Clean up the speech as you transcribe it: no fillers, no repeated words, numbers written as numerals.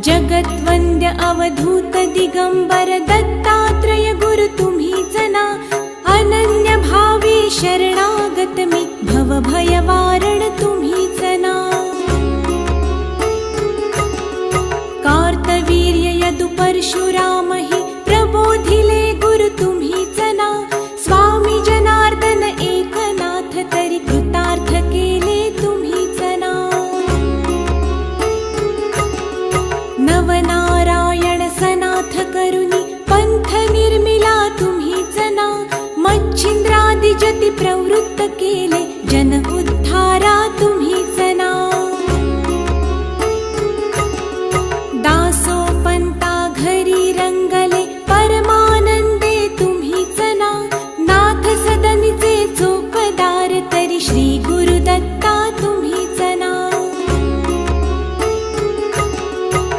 जगत्वन्द्य अवधूत दिगंबर दत्तात्रय गुरु तुम्हीच ना। अनन्य भावे शरणागत मी भव भय वारण तुम्हीच ना। कार्तवीर्य यदु परशुराम हि प्रबोधिले गुरु तुम्हीच ना। स्वामी जनार्दन एकनाथ तरी कृतार्थ केले तुम्हीच ना। नवनारायण सनाथ करुणी पंथ निर्मिला तुम्हीच ना। मच्छिंद्रादि जति प्रवृत्त केले जन